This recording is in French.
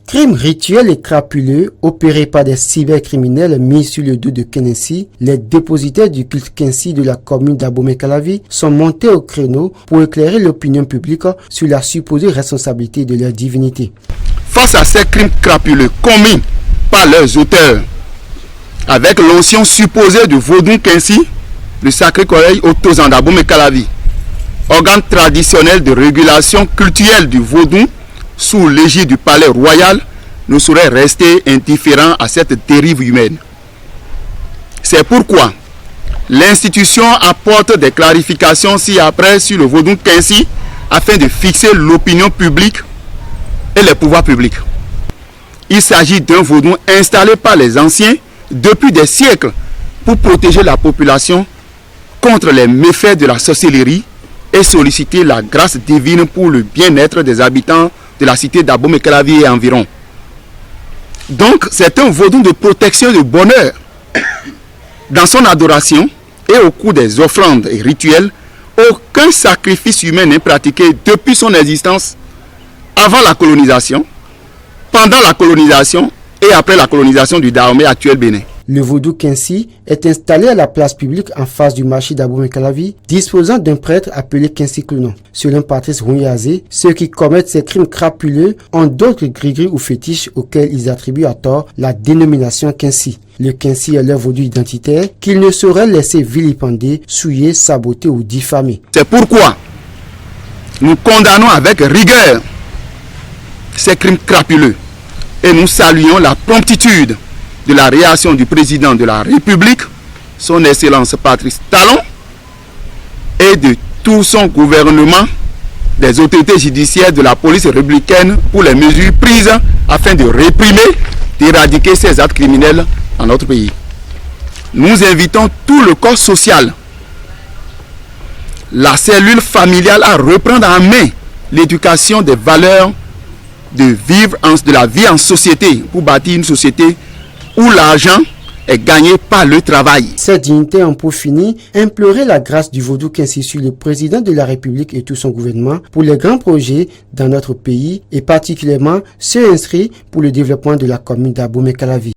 Crimes rituels et crapuleux opérés par des cybercriminels mis sur le dos de Kenessi, les dépositaires du culte Kensi de la commune d'Abomey-Calavi sont montés au créneau pour éclairer l'opinion publique sur la supposée responsabilité de leur divinité. Face à ces crimes crapuleux commis par leurs auteurs, avec l'onction supposée du vaudou Kensi, le Sacré-Cœur Otozan d'Abomey-Calavi, organe traditionnel de régulation cultuelle du vaudou, sous l'égide du palais royal, ne saurait rester indifférent à cette dérive humaine. C'est pourquoi l'institution apporte des clarifications ci-après sur le vaudou Kensi afin de fixer l'opinion publique et les pouvoirs publics. Il s'agit d'un vaudou installé par les anciens depuis des siècles pour protéger la population contre les méfaits de la sorcellerie et solliciter la grâce divine pour le bien-être des habitants de la cité d'Abomey-Calavi et environ. Donc, c'est un vaudou de protection et de bonheur. Dans son adoration et au cours des offrandes et rituels, aucun sacrifice humain n'est pratiqué depuis son existence, avant la colonisation, pendant la colonisation et après la colonisation du Dahomey actuel Bénin. Le vaudou Kensi est installé à la place publique en face du marché d'Abomey-Calavi, disposant d'un prêtre appelé Kensi Clonon. Selon Patrice Rounyazé, ceux qui commettent ces crimes crapuleux ont d'autres gris-gris ou fétiches auxquels ils attribuent à tort la dénomination Kensi. Le Kensi est leur vaudou identitaire qu'ils ne sauraient laisser vilipender, souiller, saboter ou diffamer. C'est pourquoi nous condamnons avec rigueur ces crimes crapuleux et nous saluons la promptitude de la réaction du président de la République, son Excellence Patrice Talon, et de tout son gouvernement, des autorités judiciaires de la police républicaine pour les mesures prises afin de réprimer, d'éradiquer ces actes criminels dans notre pays. Nous invitons tout le corps social, la cellule familiale à reprendre en main l'éducation des valeurs de la vie en société pour bâtir une société où l'argent est gagné par le travail. Ces dignitaires ont pour finir implorer la grâce du vaudou Kensi sur le président de la République et tout son gouvernement pour les grands projets dans notre pays et particulièrement ceux inscrits pour le développement de la commune d'Abomey-Calavi.